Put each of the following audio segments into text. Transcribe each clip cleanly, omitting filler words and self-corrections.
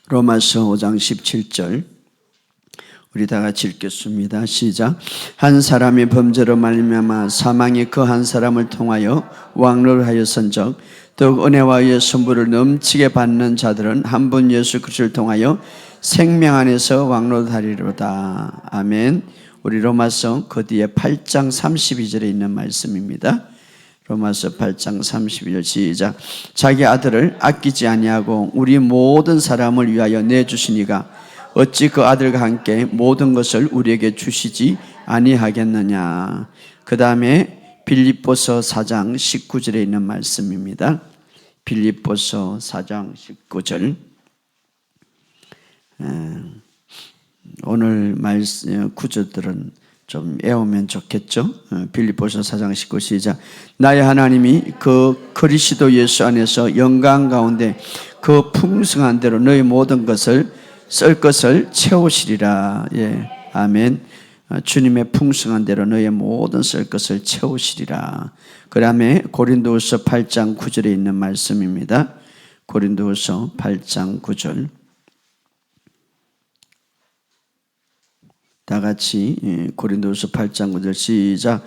로마서 5장 17절 우리 다 같이 읽겠습니다. 시작. 한 사람이 범죄로 말미암아 사망이 그 한 사람을 통하여 왕노를 하였은즉 더욱 은혜와 의의 선물을 넘치게 받는 자들은 한 분 예수 그리스도를 통하여 생명 안에서 왕노하리로다. 아멘. 우리 로마서 그 뒤에 8장 32절에 있는 말씀입니다. 로마서 8장 32절 시작. 자기 아들을 아끼지 아니하고 우리 모든 사람을 위하여 내주시니가 어찌 그 아들과 함께 모든 것을 우리에게 주시지 아니하겠느냐. 그 다음에 빌립보서 4장 19절에 있는 말씀입니다. 빌립보서 4장 19절. 오늘 말씀 구절들은 좀 외우면 좋겠죠. 빌립보서 4장 19절 시작. 나의 하나님이 그 그리스도 예수 안에서 영광 가운데 그 풍성한 대로 너희 모든 것을 쓸 것을 채우시리라. 예, 아멘. 주님의 풍성한 대로 너의 모든 쓸 것을 채우시리라. 그 다음에 고린도후서 8장 9절에 있는 말씀입니다. 고린도후서 8장 9절. 다 같이 고린도후서 8장 9절 시작.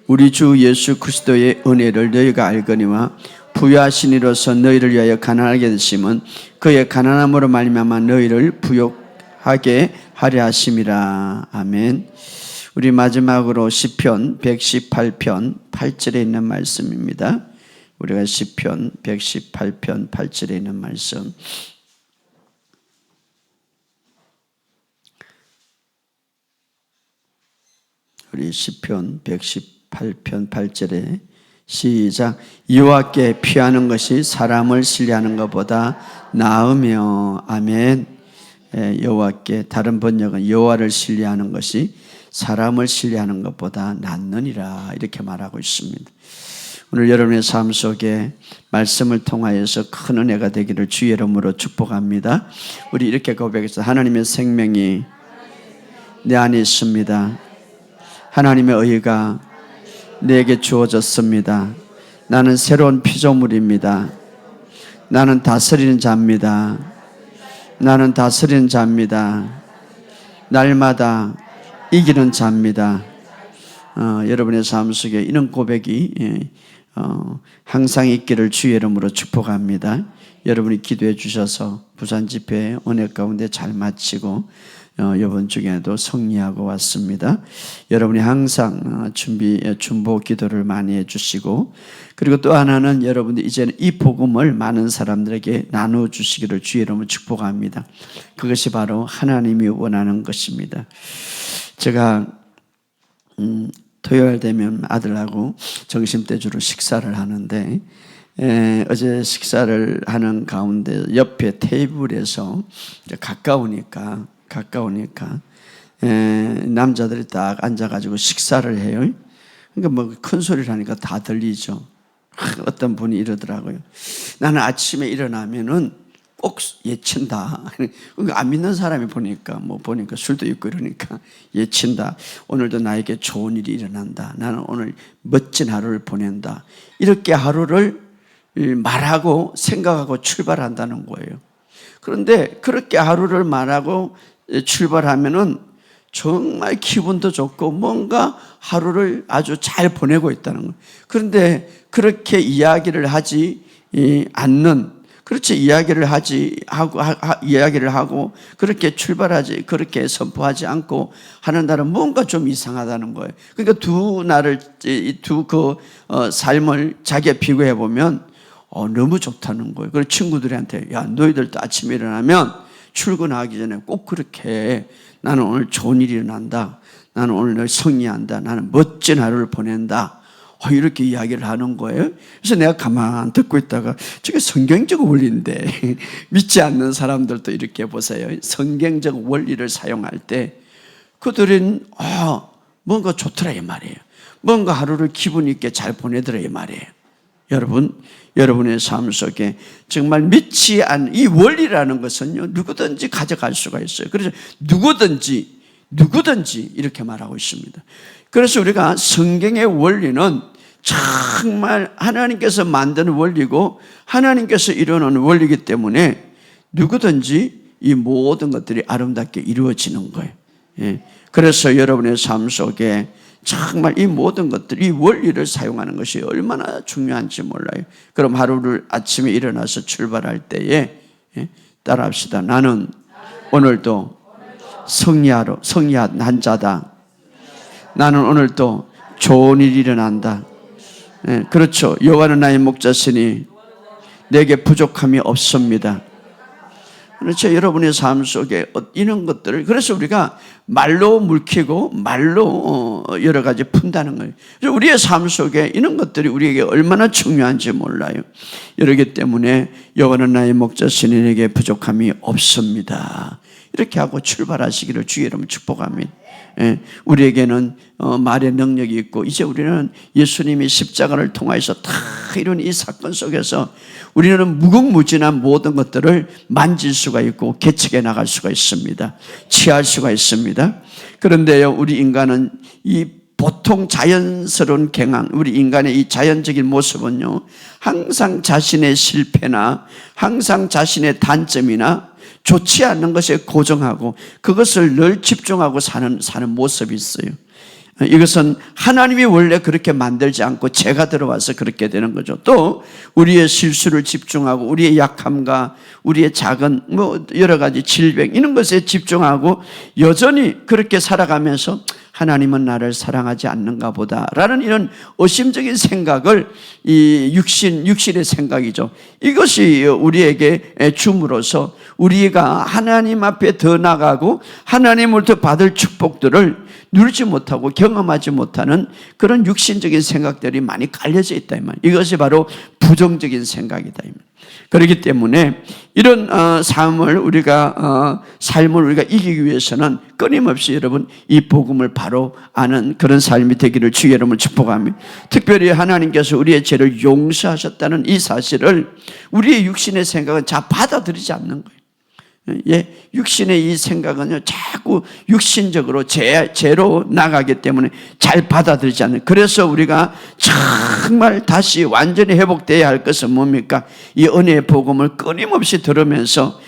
우리 주 예수 그리스도의 은혜를 너희가 알거니와 부유하시니로서 너희를 위하여 가난하게 되심은 그의 가난함으로 말미암아 너희를 부욕하게 하려 하심이라. 아멘. 우리 마지막으로 시편 118편 8절에 있는 말씀입니다. 우리가 시편 118편 8절에 있는 말씀. 우리 시편 118편 8절에 시작. 여호와께 피하는 것이 사람을 신뢰하는 것보다 나으며. 아멘. 여호와께, 다른 번역은 여호와를 신뢰하는 것이 사람을 신뢰하는 것보다 낫느니라, 이렇게 말하고 있습니다. 오늘 여러분의 삶 속에 말씀을 통하여서 큰 은혜가 되기를 주의 이름으로 축복합니다. 우리 이렇게 고백해서 하나님의 생명이 내 안에 있습니다. 하나님의 의가 내게 주어졌습니다. 나는 새로운 피조물입니다. 나는 다스리는 자입니다. 나는 다스리는 자입니다. 날마다 이기는 자입니다. 여러분의 삶 속에 이런 고백이 항상 있기를 주의 이름으로 축복합니다. 여러분이 기도해 주셔서 부산 집회 은혜 가운데 잘 마치고 이번 주에도 승리하고 왔습니다. 여러분이 항상 중보 기도를 많이 해주시고, 그리고 또 하나는 여러분들 이제는 이 복음을 많은 사람들에게 나눠주시기를 주의 이름으로 축복합니다. 그것이 바로 하나님이 원하는 것입니다. 제가 토요일 되면 아들하고 점심때 주로 식사를 하는데, 어제 식사를 하는 가운데 옆에 테이블에서 가까우니까 남자들이 딱 앉아가지고 식사를 해요. 그러니까 뭐 큰 소리를 하니까 다 들리죠. 어떤 분이 이러더라고요. 나는 아침에 일어나면은 꼭 예친다. 그러니까 안 믿는 사람이 보니까 술도 있고 이러니까 예친다. 오늘도 나에게 좋은 일이 일어난다. 나는 오늘 멋진 하루를 보낸다. 이렇게 하루를 말하고 생각하고 출발한다는 거예요. 그런데 그렇게 하루를 말하고 출발하면은 정말 기분도 좋고 뭔가 하루를 아주 잘 보내고 있다는 거예요. 그런데 그렇게 이야기를 하지 않는, 그렇지 이야기를 하고 그렇게 출발하지, 그렇게 선포하지 않고 하는 날은 뭔가 좀 이상하다는 거예요. 그러니까 삶을 자기가 비교해 보면 너무 좋다는 거예요. 그래서 친구들한테, 야, 너희들도 아침에 일어나면 출근하기 전에 꼭 그렇게, 나는 오늘 좋은 일이 일어난다, 나는 오늘 승리한다, 나는 멋진 하루를 보낸다, 이렇게 이야기를 하는 거예요. 그래서 내가 가만 듣고 있다가 저게 성경적 원리인데 믿지 않는 사람들도 이렇게 보세요. 성경적 원리를 사용할 때 그들은 뭔가 좋더라 이 말이에요. 뭔가 하루를 기분 있게 잘 보내더라 이 말이에요. 여러분의 삶 속에 정말 믿지 않는 이 원리라는 것은요, 누구든지 가져갈 수가 있어요. 그래서 누구든지 이렇게 말하고 있습니다. 그래서 우리가 성경의 원리는 정말 하나님께서 만드는 원리고 하나님께서 이루는 원리이기 때문에 누구든지 이 모든 것들이 아름답게 이루어지는 거예요. 예. 그래서 여러분의 삶 속에 정말 이 모든 것들, 이 원리를 사용하는 것이 얼마나 중요한지 몰라요. 그럼 하루를 아침에 일어나서 출발할 때에 따라합시다. 나는 오늘도 승리한 자다. 나는 오늘도 좋은 일이 일어난다. 그렇죠. 여호와는 나의 목자시니 내게 부족함이 없습니다. 그렇죠. 여러분의 삶 속에 이런 것들을, 그래서 우리가 말로 묵히고 말로 여러 가지 푼다는 거예요. 그래서 우리의 삶 속에 이런 것들이 우리에게 얼마나 중요한지 몰라요. 이러기 때문에 여호와는 나의 목자시니 내게 부족함이 없습니다. 이렇게 하고 출발하시기를 주의 이름으로 축복합니다. 우리에게는 말의 능력이 있고, 이제 우리는 예수님이 십자가를 통해서 다 이런 이 사건 속에서 우리는 무궁무진한 모든 것들을 만질 수가 있고 개척해 나갈 수가 있습니다. 취할 수가 있습니다. 그런데요, 우리 인간은 이 보통 자연스러운 경향, 우리 인간의 이 자연적인 모습은요, 항상 자신의 실패나 항상 자신의 단점이나 좋지 않는 것에 고정하고 그것을 늘 집중하고 사는 모습이 있어요. 이것은 하나님이 원래 그렇게 만들지 않고 죄가 들어와서 그렇게 되는 거죠. 또 우리의 실수를 집중하고 우리의 약함과 우리의 작은 여러 가지 질병 이런 것에 집중하고 여전히 그렇게 살아가면서 하나님은 나를 사랑하지 않는가 보다라는 이런 의심적인 생각을, 이 육신의 생각이죠. 이것이 우리에게 줌으로써 우리가 하나님 앞에 더 나가고 하나님으로부터 받을 축복들을 누리지 못하고 경험하지 못하는 그런 육신적인 생각들이 많이 깔려져 있다. 이것이 바로 부정적인 생각이다. 그렇기 때문에 이런 삶을 우리가 이기기 위해서는 끊임없이 여러분 이 복음을 바로 아는 그런 삶이 되기를 주의 이름으로 축복합니다. 특별히 하나님께서 우리의 죄를 용서하셨다는 이 사실을 우리의 육신의 생각은 잘 받아들이지 않는 거예요. 육신의 이 생각은요, 자꾸 육신적으로 죄로 나가기 때문에 잘 받아들이지 않는. 그래서 우리가 정말 다시 완전히 회복되어야 할 것은 뭡니까? 이 은혜의 복음을 끊임없이 들으면서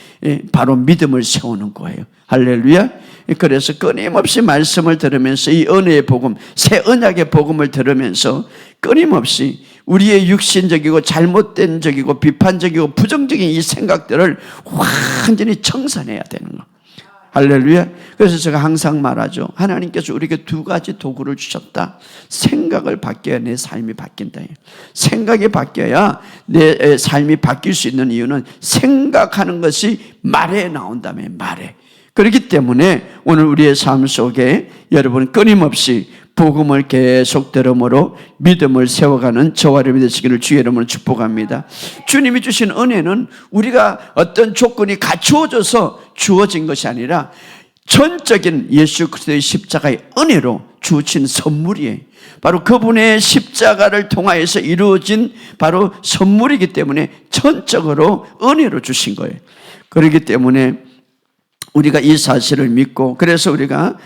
바로 믿음을 세우는 거예요. 할렐루야. 그래서 끊임없이 말씀을 들으면서 이 은혜의 복음, 새 언약의 복음을 들으면서 끊임없이 우리의 육신적이고 잘못된 적이고 비판적이고 부정적인 이 생각들을 완전히 청산해야 되는 거. 할렐루야. 그래서 제가 항상 말하죠. 하나님께서 우리에게 두 가지 도구를 주셨다. 생각을 바뀌어야 내 삶이 바뀐다. 생각이 바뀌어야 내 삶이 바뀔 수 있는 이유는 생각하는 것이 말에 나온다며, 말에. 그렇기 때문에 오늘 우리의 삶 속에 여러분 끊임없이 복음을 계속 들음으로 믿음을 세워가는 저와 여러분이 되시기를 주의 이름으로 축복합니다. 주님이 주신 은혜는 우리가 어떤 조건이 갖추어져서 주어진 것이 아니라 전적인 예수 그리스도의 십자가의 은혜로 주신 선물이에요. 바로 그분의 십자가를 통하여서 이루어진 바로 선물이기 때문에 전적으로 은혜로 주신 거예요. 그렇기 때문에 우리가 이 사실을 믿고, 그래서 우리가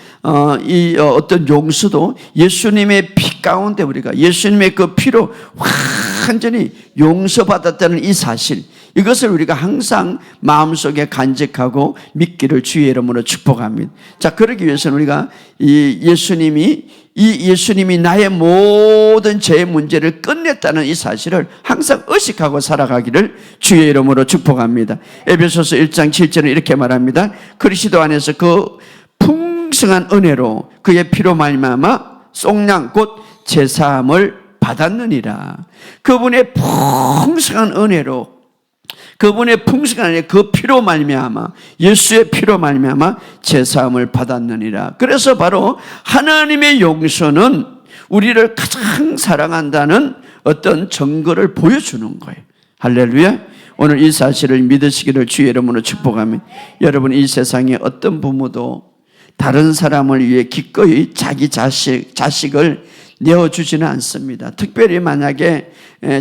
이 어떤 용서도 예수님의 피 가운데 우리가 예수님의 그 피로 완전히 용서받았다는 이 사실, 이것을 우리가 항상 마음속에 간직하고 믿기를 주의 이름으로 축복합니다. 자, 그러기 위해서는 우리가 이 예수님이 나의 모든 죄의 문제를 끝냈다는 이 사실을 항상 의식하고 살아가기를 주의 이름으로 축복합니다. 에베소서 1장 7절은 이렇게 말합니다. 그리스도 안에서 그 풍성한 은혜로 그의 피로 말미암아 속량 곧 제사함을 받았느니라. 그분의 풍성한 은혜로, 그분의 풍성한 은혜, 그 피로 말미암아, 예수의 피로 말미암아 제사함을 받았느니라. 그래서 바로 하나님의 용서는 우리를 가장 사랑한다는 어떤 증거를 보여주는 거예요. 할렐루야. 오늘 이 사실을 믿으시기를 주의 이름으로 축복합니다. 여러분, 이 세상에 어떤 부모도 다른 사람을 위해 기꺼이 자기 자식을 내어주지는 않습니다. 특별히 만약에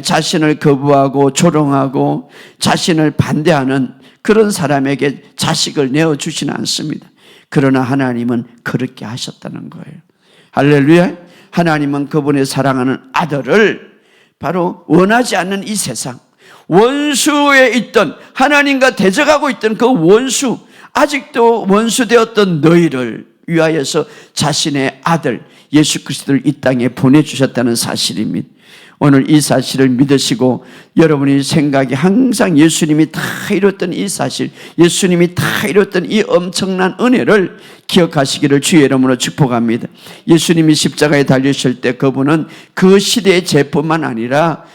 자신을 거부하고 조롱하고 자신을 반대하는 그런 사람에게 자식을 내어주지는 않습니다. 그러나 하나님은 그렇게 하셨다는 거예요. 할렐루야. 하나님은 그분의 사랑하는 아들을 바로 원하지 않는 이 세상, 원수에 있던, 하나님과 대적하고 있던 그 원수, 아직도 원수되었던 너희를 위하여서 자신의 아들 예수 그리스도를 이 땅에 보내주셨다는 사실입니다. 오늘 이 사실을 믿으시고 여러분이 생각이 항상 예수님이 다 이뤘던 이 사실, 예수님이 다 이뤘던 이 엄청난 은혜를 기억하시기를 주의 이름으로 축복합니다. 예수님이 십자가에 달리실 때 그분은 그 시대의 죄뿐만 아니라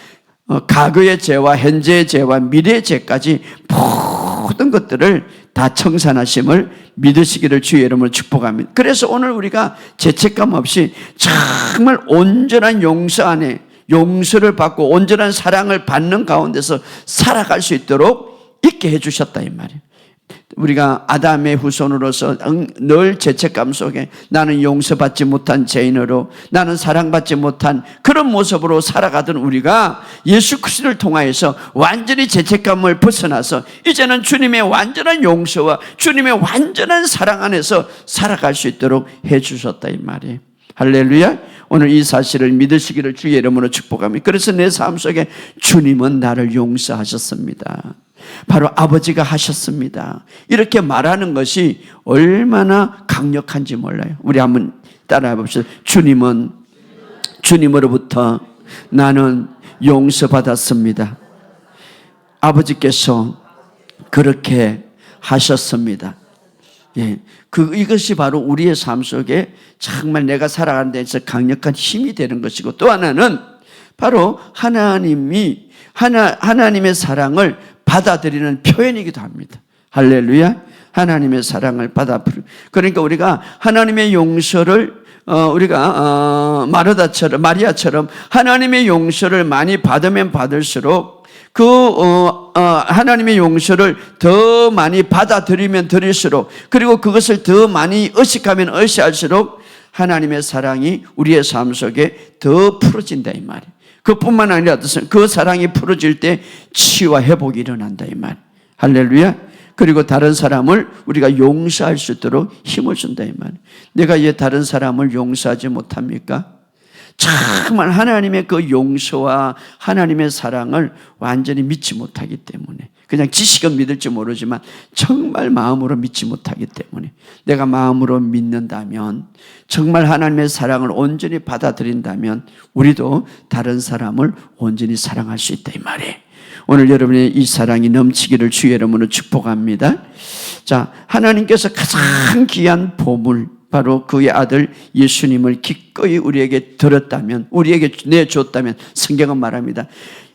과거의 죄와 현재의 죄와 미래의 죄까지 모든 것들을 다 청산하심을 믿으시기를 주의 이름으로 축복합니다. 그래서 오늘 우리가 죄책감 없이 정말 온전한 용서 안에 용서를 받고 온전한 사랑을 받는 가운데서 살아갈 수 있도록 있게 해주셨다 이 말이에요. 우리가 아담의 후손으로서 늘 죄책감 속에 나는 용서받지 못한 죄인으로, 나는 사랑받지 못한 그런 모습으로 살아가던 우리가 예수 그리스도를 통하여서 완전히 죄책감을 벗어나서 이제는 주님의 완전한 용서와 주님의 완전한 사랑 안에서 살아갈 수 있도록 해주셨다 이 말이에요. 할렐루야. 오늘 이 사실을 믿으시기를 주의 이름으로 축복합니다. 그래서 내 삶 속에 주님은 나를 용서하셨습니다. 바로 아버지가 하셨습니다. 이렇게 말하는 것이 얼마나 강력한지 몰라요. 우리 한번 따라해 봅시다. 주님은 주님으로부터 나는 용서받았습니다. 아버지께서 그렇게 하셨습니다. 예, 이것이 바로 우리의 삶 속에 정말 내가 살아가는 데서 강력한 힘이 되는 것이고, 또 하나는 바로 하나님의 사랑을 받아들이는 표현이기도 합니다. 할렐루야. 하나님의 사랑을 받아들이는. 그러니까 우리가 하나님의 용서를 우리가 마리아처럼 하나님의 용서를 많이 받으면 받을수록 하나님의 용서를 더 많이 받아들이면 들일수록, 그리고 그것을 더 많이 의식하면 의식할수록 하나님의 사랑이 우리의 삶 속에 더 풀어진다 이 말이에요. 그뿐만 아니라 그 사랑이 풀어질 때 치유와 회복이 일어난다 이 말. 할렐루야. 그리고 다른 사람을 우리가 용서할 수 있도록 힘을 준다 이 말. 내가 왜 다른 사람을 용서하지 못합니까? 정말 하나님의 그 용서와 하나님의 사랑을 완전히 믿지 못하기 때문에, 그냥 지식은 믿을지 모르지만 정말 마음으로 믿지 못하기 때문에, 내가 마음으로 믿는다면, 정말 하나님의 사랑을 온전히 받아들인다면 우리도 다른 사람을 온전히 사랑할 수 있다 이 말이에요. 오늘 여러분의 이 사랑이 넘치기를 주의 이름으로 축복합니다. 자, 하나님께서 가장 귀한 보물, 바로 그의 아들 예수님을 기꺼이 우리에게 들었다면, 우리에게 내줬다면, 성경은 말합니다.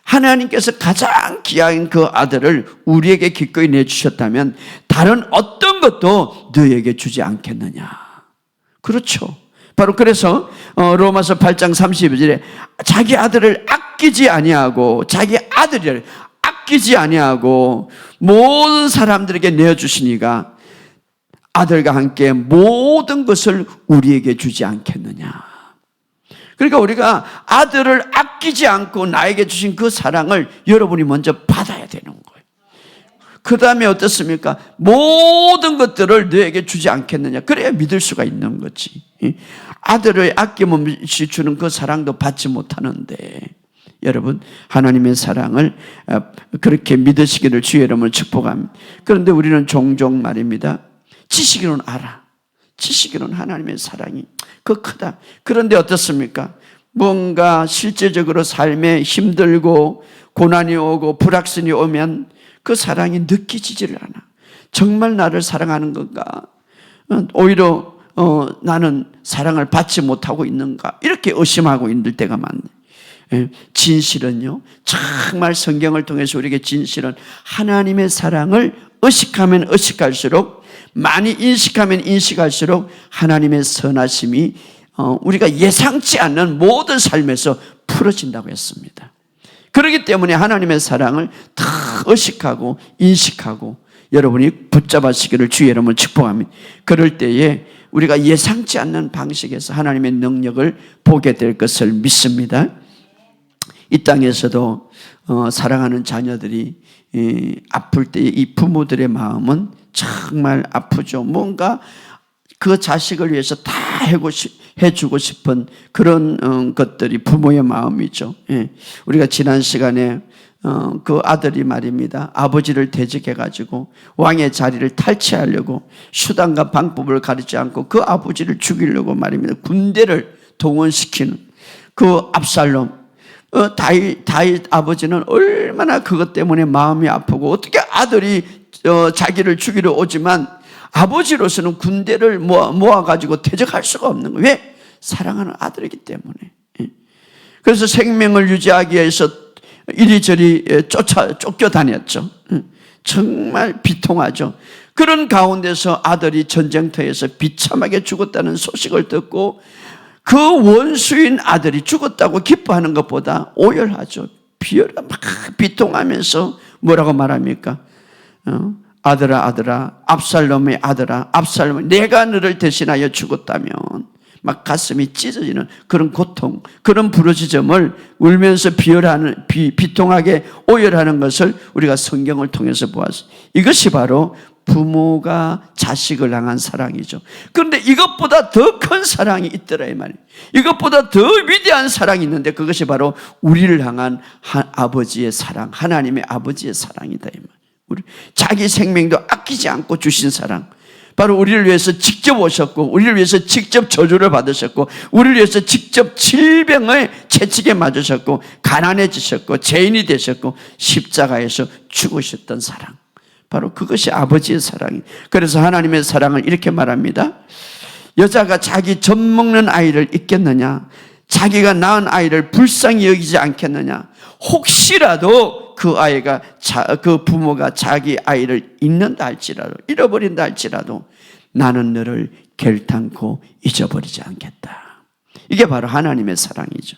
하나님께서 가장 귀한 그 아들을 우리에게 기꺼이 내주셨다면 다른 어떤 것도 너에게 주지 않겠느냐. 그렇죠. 바로 그래서 로마서 8장 32절에 자기 아들을 아끼지 아니하고, 자기 아들을 아끼지 아니하고 모든 사람들에게 내어주시니가 아들과 함께 모든 것을 우리에게 주지 않겠느냐. 그러니까 우리가 아들을 아끼지 않고 나에게 주신 그 사랑을 여러분이 먼저 받아야 되는 거예요. 그 다음에 어떻습니까? 모든 것들을 너에게 주지 않겠느냐. 그래야 믿을 수가 있는 거지. 아들을 아낌없이 주는 그 사랑도 받지 못하는데, 여러분 하나님의 사랑을 그렇게 믿으시기를 주의 이름으로 축복합니다. 그런데 우리는 종종 말입니다. 지식으로는 알아. 지식으로는 하나님의 사랑이 그 크다. 그런데 어떻습니까? 뭔가 실제적으로 삶에 힘들고 고난이 오고 불확신이 오면 그 사랑이 느껴지지를 않아. 정말 나를 사랑하는 건가? 오히려 나는 사랑을 받지 못하고 있는가? 이렇게 의심하고 있는 때가 많네. 진실은요, 정말 성경을 통해서 우리에게 진실은 하나님의 사랑을 의식하면 의식할수록, 많이 인식하면 인식할수록 하나님의 선하심이 우리가 예상치 않는 모든 삶에서 풀어진다고 했습니다. 그렇기 때문에 하나님의 사랑을 다 의식하고 인식하고 여러분이 붙잡으시기를 주의 이름으로 축복합니다. 그럴 때에 우리가 예상치 않는 방식에서 하나님의 능력을 보게 될 것을 믿습니다. 이 땅에서도 사랑하는 자녀들이 아플 때 이 부모들의 마음은 정말 아프죠. 뭔가 그 자식을 위해서 다 해주고 싶은 그런 것들이 부모의 마음이죠. 우리가 지난 시간에 그 아들이 말입니다. 아버지를 대적해가지고 왕의 자리를 탈취하려고 수단과 방법을 가리지 않고 그 아버지를 죽이려고 말입니다. 군대를 동원시키는 그 압살롬. 다윗 아버지는 얼마나 그것 때문에 마음이 아프고 어떻게 아들이 자기를 죽이러 오지만 아버지로서는 군대를 모아가지고 대적할 수가 없는 거예요. 왜? 사랑하는 아들이기 때문에. 그래서 생명을 유지하기 위해서 이리저리 쫓겨다녔죠. 정말 비통하죠. 그런 가운데서 아들이 전쟁터에서 비참하게 죽었다는 소식을 듣고 그 원수인 아들이 죽었다고 기뻐하는 것보다 오열하죠. 비열하 막 비통하면서 뭐라고 말합니까? 아들아 아들아 압살롬의 아들아 압살롬 내가 너를 대신하여 죽었다면 막 가슴이 찢어지는 그런 고통, 그런 부르짖음을 울면서 비열하는 비통하게 오열하는 것을 우리가 성경을 통해서 보았어요. 이것이 바로 부모가 자식을 향한 사랑이죠. 그런데 이것보다 더 큰 사랑이 있더라 이 말이에요. 이것보다 더 위대한 사랑이 있는데 그것이 바로 우리를 향한 아버지의 사랑, 하나님의 아버지의 사랑이다 이 말이에요. 우리 자기 생명도 아끼지 않고 주신 사랑, 바로 우리를 위해서 직접 오셨고 우리를 위해서 직접 저주를 받으셨고 우리를 위해서 직접 질병의 채찍에 맞으셨고 가난해지셨고 죄인이 되셨고 십자가에서 죽으셨던 사랑, 바로 그것이 아버지의 사랑이에요. 그래서 하나님의 사랑을 이렇게 말합니다. 여자가 자기 젖 먹는 아이를 잊겠느냐? 자기가 낳은 아이를 불쌍히 여기지 않겠느냐? 혹시라도 그 아이가 그 부모가 자기 아이를 잊는다 할지라도 잃어버린다 할지라도 나는 너를 결단코 잊어버리지 않겠다. 이게 바로 하나님의 사랑이죠.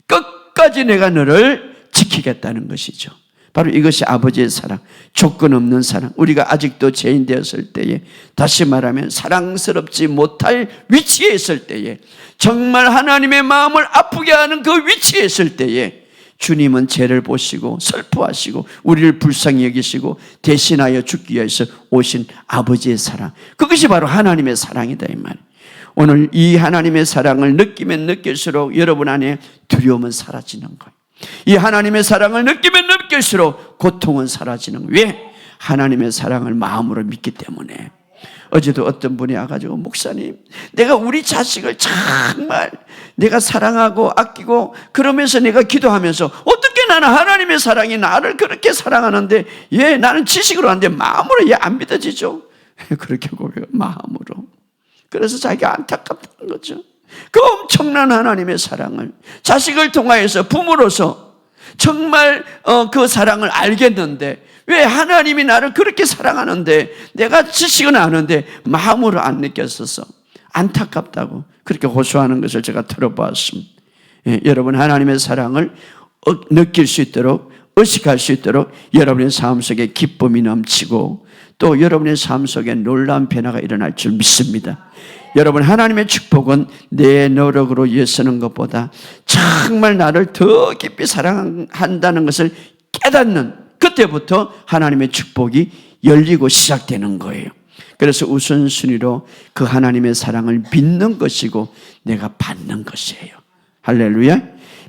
끝까지 내가 너를 지키겠다는 것이죠. 바로 이것이 아버지의 사랑, 조건 없는 사랑. 우리가 아직도 죄인 되었을 때에, 다시 말하면 사랑스럽지 못할 위치에 있을 때에, 정말 하나님의 마음을 아프게 하는 그 위치에 있을 때에 주님은 죄를 보시고 슬퍼하시고 우리를 불쌍히 여기시고 대신하여 죽기 위해서 오신 아버지의 사랑, 그것이 바로 하나님의 사랑이다 이 말. 오늘 이 하나님의 사랑을 느끼면 느낄수록 여러분 안에 두려움은 사라지는 거예요. 이 하나님의 사랑을 느끼면 느낄수록 고통은 사라지는 거예요. 왜? 하나님의 사랑을 마음으로 믿기 때문에. 어제도 어떤 분이 와가지고 목사님, 내가 우리 자식을 정말 내가 사랑하고 아끼고 그러면서 내가 기도하면서 어떻게 나는 하나님의 사랑이 나를 그렇게 사랑하는데 나는 지식으로 하는데 마음으로 안 믿어지죠. 그렇게 고백을 마음으로. 그래서 자기가 안타깝다는 거죠. 그 엄청난 하나님의 사랑을 자식을 통하여서 부모로서 정말 그 사랑을 알겠는데 왜 하나님이 나를 그렇게 사랑하는데 내가 지식은 아는데 마음으로 안 느꼈어서 안타깝다고 그렇게 호소하는 것을 제가 들어보았습니다. 여러분 하나님의 사랑을 느낄 수 있도록, 의식할 수 있도록 여러분의 삶 속에 기쁨이 넘치고 또 여러분의 삶 속에 놀라운 변화가 일어날 줄 믿습니다. 여러분 하나님의 축복은 내 노력으로 위해서는 것보다 정말 나를 더 깊이 사랑한다는 것을 깨닫는 그때부터 하나님의 축복이 열리고 시작되는 거예요. 그래서 우선순위로 그 하나님의 사랑을 믿는 것이고 내가 받는 것이에요. 할렐루야.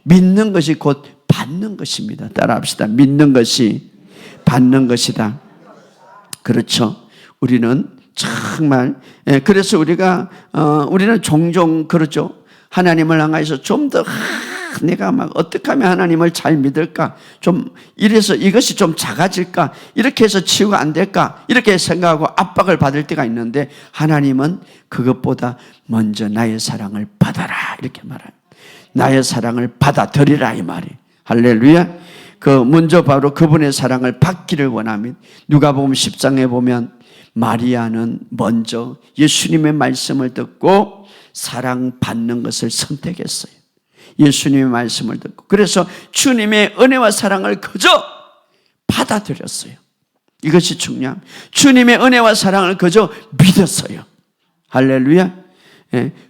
믿는 것이 곧 받는 것입니다. 따라합시다. 믿는 것이 받는 것이다. 그렇죠. 우리는 정말 그래서 우리는 종종 그러죠. 하나님을 향해서 좀 더 내가 막 어떻게 하면 하나님을 잘 믿을까? 좀 이래서 이것이 좀 작아질까? 이렇게 해서 치유가 안 될까? 이렇게 생각하고 압박을 받을 때가 있는데 하나님은 그것보다 먼저 나의 사랑을 받아라 이렇게 말해요. 나의 사랑을 받아들이라 이 말이. 할렐루야. 먼저 바로 그분의 사랑을 받기를 원하면 누가복음 10장에 보면 마리아는 먼저 예수님의 말씀을 듣고 사랑받는 것을 선택했어요. 예수님의 말씀을 듣고 그래서 주님의 은혜와 사랑을 그저 받아들였어요. 이것이 중요합니다. 주님의 은혜와 사랑을 그저 믿었어요. 할렐루야.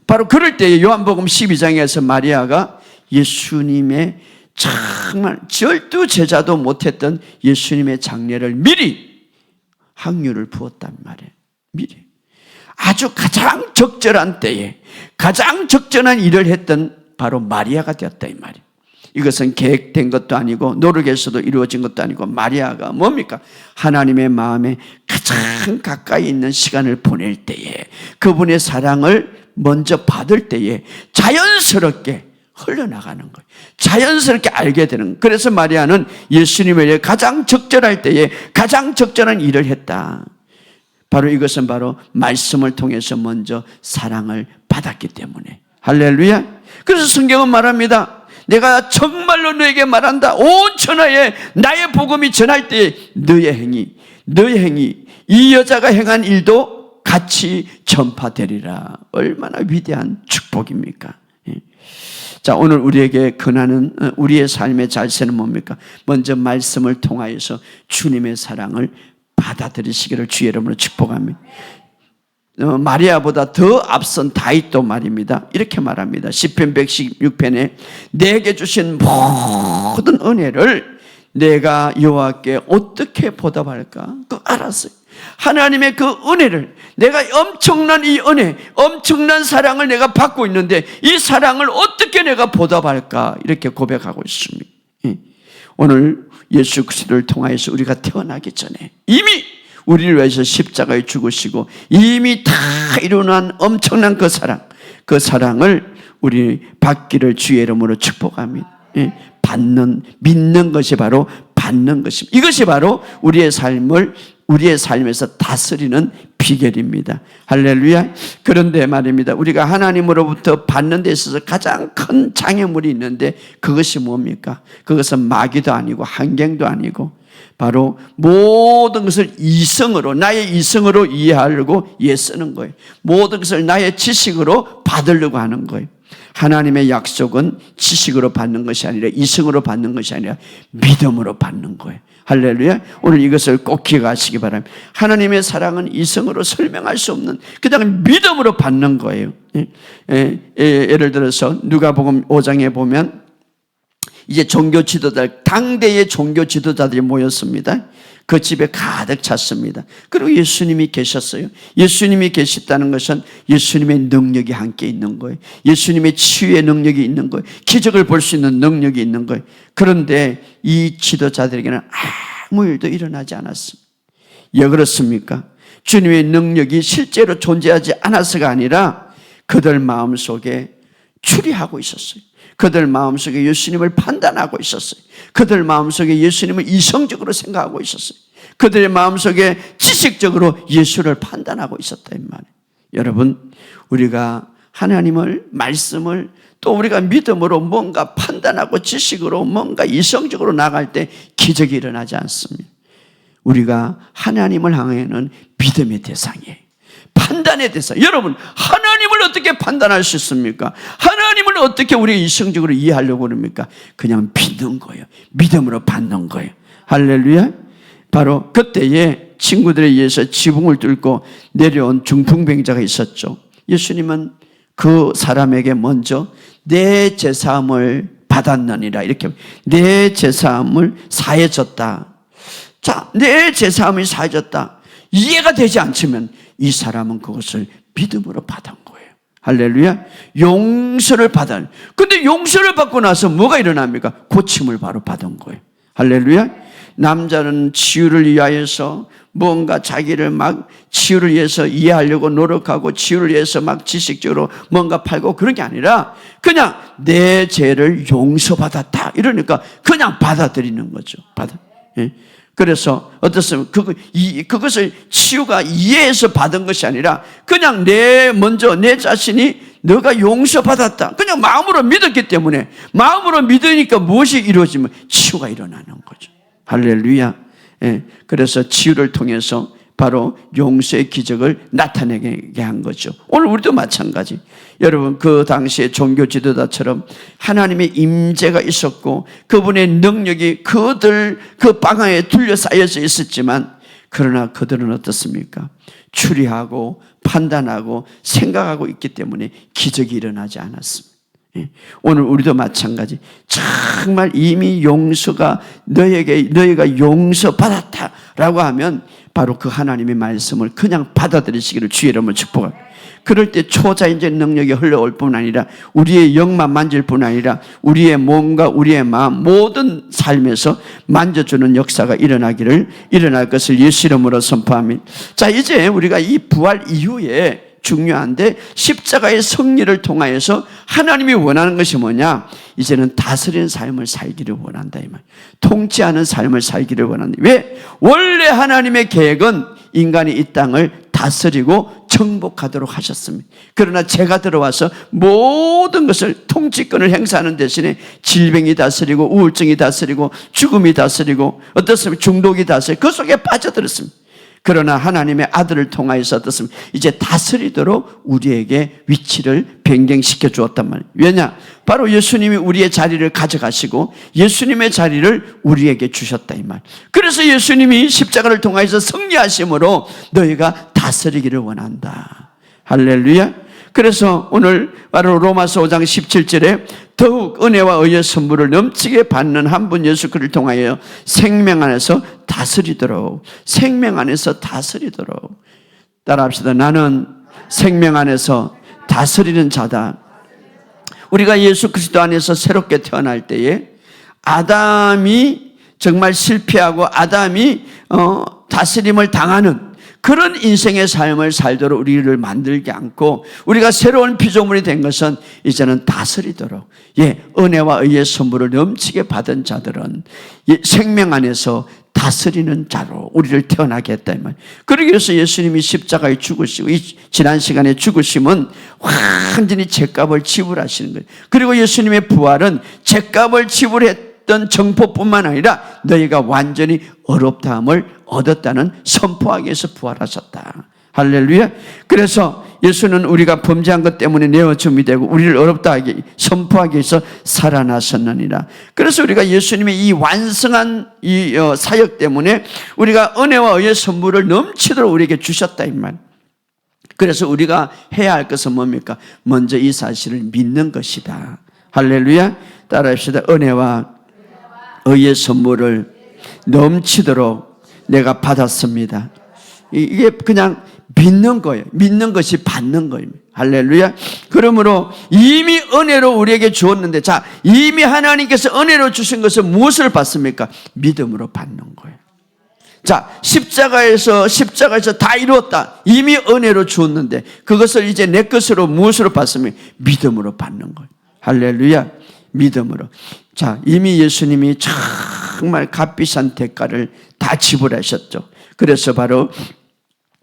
바로 그럴 때에 요한복음 12장에서 마리아가 예수님의 정말 절대 제자도 못했던 예수님의 장례를 미리 항유를 부었단 말이에요. 미리. 아주 가장 적절한 때에 가장 적절한 일을 했던 바로 마리아가 되었다 이 말이에요. 이것은 계획된 것도 아니고 노력에서도 이루어진 것도 아니고 마리아가 뭡니까? 하나님의 마음에 가장 가까이 있는 시간을 보낼 때에 그분의 사랑을 먼저 받을 때에 자연스럽게 흘러나가는 거예요. 자연스럽게 알게 되는 거예요. 그래서 마리아는 예수님을 가장 적절할 때에 가장 적절한 일을 했다. 바로 이것은 바로 말씀을 통해서 먼저 사랑을 받았기 때문에. 할렐루야. 그래서 성경은 말합니다. 내가 정말로 너에게 말한다. 온 천하에 나의 복음이 전할 때에 너의 행위, 이 여자가 행한 일도 같이 전파되리라. 얼마나 위대한 축복입니까? 자, 오늘 우리에게 권하는 우리의 삶의 잘세는 뭡니까? 먼저 말씀을 통하여서 주님의 사랑을 받아들이시기를 주의 이름으로 축복합니다. 마리아보다 더 앞선 다윗도 말입니다. 이렇게 말합니다. 시편 116편에 내게 주신 모든 은혜를 내가 여호와께 어떻게 보답할까? 그거 알았어요. 하나님의 그 은혜를, 내가 엄청난 이 은혜, 엄청난 사랑을 내가 받고 있는데 이 사랑을 어떻게 내가 보답할까? 이렇게 고백하고 있습니다. 오늘 예수 그리스도를 통하여서 우리가 태어나기 전에 이미 우리를 위해서 십자가에 죽으시고 이미 다 이루어난 엄청난 그 사랑을 우리 받기를 주의 이름으로 축복합니다. 믿는 것이 바로 받는 것입니다. 이것이 바로 우리의 삶에서 다스리는 비결입니다. 할렐루야. 그런데 말입니다. 우리가 하나님으로부터 받는 데 있어서 가장 큰 장애물이 있는데 그것이 뭡니까? 그것은 마귀도 아니고 환경도 아니고 바로 모든 것을 나의 이성으로 이해하려고 쓰는 거예요. 모든 것을 나의 지식으로 받으려고 하는 거예요. 하나님의 약속은 지식으로 받는 것이 아니라 이성으로 받는 것이 아니라 믿음으로 받는 거예요. 할렐루야. 오늘 이것을 꼭 기억하시기 바랍니다. 하나님의 사랑은 이성으로 설명할 수 없는 그냥 믿음으로 받는 거예요. 예를 들어서 누가복음 5장에 보면 이제 종교 지도자들, 당대의 종교 지도자들이 모였습니다. 그 집에 가득 찼습니다. 그리고 예수님이 계셨어요. 예수님이 계셨다는 것은 예수님의 능력이 함께 있는 거예요. 예수님의 치유의 능력이 있는 거예요. 기적을 볼 수 있는 능력이 있는 거예요. 그런데 이 지도자들에게는 아무 일도 일어나지 않았습니다. 왜 그렇습니까? 주님의 능력이 실제로 존재하지 않아서가 아니라 그들 마음속에 추리하고 있었어요. 그들 마음속에 예수님을 판단하고 있었어요. 그들 마음속에 예수님을 이성적으로 생각하고 있었어요. 그들의 마음속에 지식적으로 예수를 판단하고 있었다 이 말이에요. 여러분, 우리가 하나님을, 말씀을 또 우리가 믿음으로 뭔가 판단하고 지식으로 뭔가 이성적으로 나갈 때 기적이 일어나지 않습니다. 우리가 하나님을 향하여는 믿음의 대상이에요. 판단의 대상. 여러분, 하나님을 어떻게 판단할 수 있습니까? 하나님을 어떻게 우리가 이성적으로 이해하려고 합니까? 그냥 믿는 거예요. 믿음으로 받는 거예요. 할렐루야. 바로 그때에 친구들에 의해서 지붕을 뚫고 내려온 중풍병자가 있었죠. 예수님은 그 사람에게 먼저 내 죄사함을 받았느니라, 이렇게 내 죄사함을 사해졌다. 자, 내 죄사함이 사해졌다. 이해가 되지 않지만 이 사람은 그것을 믿음으로 받은 거예요. 할렐루야. 용서를 받아. 근데 용서를 받고 나서 뭐가 일어납니까? 고침을 바로 받은 거예요. 할렐루야. 남자는 치유를 위하여서 뭔가 자기를 막 치유를 위해서 이해하려고 노력하고 치유를 위해서 막 지식적으로 뭔가 팔고 그런 게 아니라 그냥 내 죄를 용서받았다 이러니까 그냥 받아들이는 거죠. 그래서 어떻습니까? 그것을 치유가 이해해서 받은 것이 아니라 그냥 먼저 내 자신이 너가 용서받았다. 그냥 마음으로 믿었기 때문에 마음으로 믿으니까 무엇이 이루어지면 치유가 일어나는 거죠. 할렐루야. 그래서 치유를 통해서 바로 용서의 기적을 나타내게 한 거죠. 오늘 우리도 마찬가지. 여러분, 그 당시에 종교 지도자처럼 하나님의 임재가 있었고 그분의 능력이 그들 그 방향에 둘러싸여져 있었지만 그러나 그들은 어떻습니까? 추리하고 판단하고 생각하고 있기 때문에 기적이 일어나지 않았습니다. 오늘 우리도 마찬가지. 정말 이미 용서가 너희가 용서받았다라고 하면 바로 그 하나님의 말씀을 그냥 받아들이시기를 주의 이름으로 축복합니다. 그럴 때 초자연적 능력이 흘러올 뿐 아니라 우리의 영만 만질 뿐 아니라 우리의 몸과 우리의 마음 모든 삶에서 만져주는 역사가 일어날 것을 예수 이름으로 선포합니다. 자, 이제 우리가 이 부활 이후에 중요한데 십자가의 승리를 통하여서 하나님이 원하는 것이 뭐냐? 이제는 다스리는 삶을 살기를 원한다 이 말. 통치하는 삶을 살기를 원한다. 왜? 원래 하나님의 계획은 인간이 이 땅을 다스리고 정복하도록 하셨습니다. 그러나 제가 들어와서 모든 것을 통치권을 행사하는 대신에 질병이 다스리고 우울증이 다스리고 죽음이 다스리고 어떻습니까? 중독이 다스리고 그 속에 빠져들었습니다. 그러나 하나님의 아들을 통하여서 어떻습니까? 이제 다스리도록 우리에게 위치를 변경시켜 주었단 말이에요. 왜냐? 바로 예수님이 우리의 자리를 가져가시고 예수님의 자리를 우리에게 주셨다 이 말. 그래서 예수님이 십자가를 통하여서 승리하심으로 너희가 다스리기를 원한다. 할렐루야. 그래서 오늘 바로 로마서 5장 17절에 더욱 은혜와 의의 선물을 넘치게 받는 한 분 예수 그리스도를 통하여 생명 안에서 다스리도록, 생명 안에서 다스리도록. 따라합시다. 나는 생명 안에서 다스리는 자다. 우리가 예수 그리스도 안에서 새롭게 태어날 때에 아담이 정말 실패하고 아담이 다스림을 당하는 그런 인생의 삶을 살도록 우리를 만들지 않고 우리가 새로운 피조물이 된 것은 이제는 다스리도록, 은혜와 의의 선물을 넘치게 받은 자들은 생명 안에서 다스리는 자로 우리를 태어나게 했다 이 말. 그러기 위해서 예수님이 십자가에 죽으시고 이 지난 시간에 죽으심은 완전히 죗값을 지불하시는 거예요. 그리고 예수님의 부활은 죗값을 지불했던 정포뿐만 아니라 너희가 완전히 어렵다함을 얻었다는 선포하기 위해서 부활하셨다. 할렐루야. 그래서 예수는 우리가 범죄한 것 때문에 내어줌이 되고 우리를 어렵다 하게 선포하기 위해서 살아나셨느니라. 그래서 우리가 예수님의 이 완성한 이 사역 때문에 우리가 은혜와 의의 선물을 넘치도록 우리에게 주셨다 이 말. 그래서 우리가 해야 할 것은 뭡니까? 먼저 이 사실을 믿는 것이다. 할렐루야. 따라합시다. 은혜와 의의 선물을 넘치도록 내가 받았습니다. 이게 그냥 믿는 거예요. 믿는 것이 받는 거예요. 할렐루야. 그러므로 이미 은혜로 우리에게 주었는데, 자, 이미 하나님께서 은혜로 주신 것은 무엇을 받습니까? 믿음으로 받는 거예요. 자, 십자가에서 다 이루었다. 이미 은혜로 주었는데 그것을 이제 내 것으로 무엇으로 받습니까? 믿음으로 받는 거예요. 할렐루야. 믿음으로. 자, 이미 예수님이 정말 값비싼 대가를 다 지불하셨죠. 그래서 바로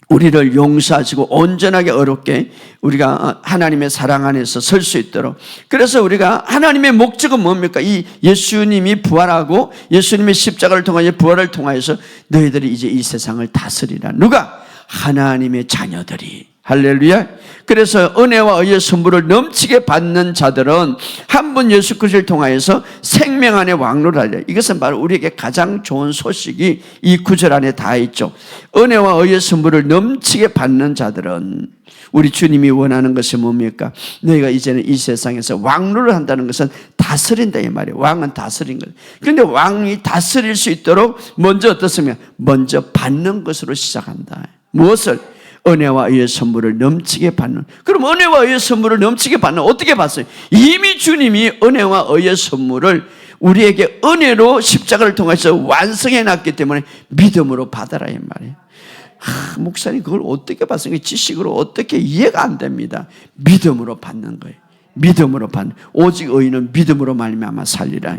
우리를 용서하시고 온전하게 어렵게 우리가 하나님의 사랑 안에서 설 수 있도록. 그래서 우리가 하나님의 목적은 뭡니까? 이 예수님이 부활하고 예수님의 십자가를 통하여 부활을 통하여서 너희들이 이제 이 세상을 다스리라. 누가? 하나님의 자녀들이. 할렐루야. 그래서 은혜와 의의 선물을 넘치게 받는 자들은 한 분 예수 그리스도를 통하여서 생명 안에 왕노라하리라. 이것은 바로 우리에게 가장 좋은 소식이 이 구절 안에 다 있죠. 은혜와 의의 선물을 넘치게 받는 자들은 우리 주님이 원하는 것이 뭡니까? 너희가 이제는 이 세상에서 왕노를 한다는 것은 다스린다 이 말이에요. 왕은 다스린 거예요. 그런데 왕이 다스릴 수 있도록 먼저 어떻습니까? 먼저 받는 것으로 시작한다. 무엇을? 은혜와 의의 선물을 넘치게 받는. 그럼 은혜와 의의 선물을 넘치게 받는 어떻게 받어요? 이미 주님이 은혜와 의의 선물을 우리에게 은혜로 십자가를 통해서 완성해 놨기 때문에 믿음으로 받아라 이 말이에요. 목사님 그걸 어떻게 받습니까? 지식으로 어떻게 이해가 안 됩니다. 믿음으로 받는 거예요. 믿음으로 받는. 오직 의인은 믿음으로 말미암아 살리라.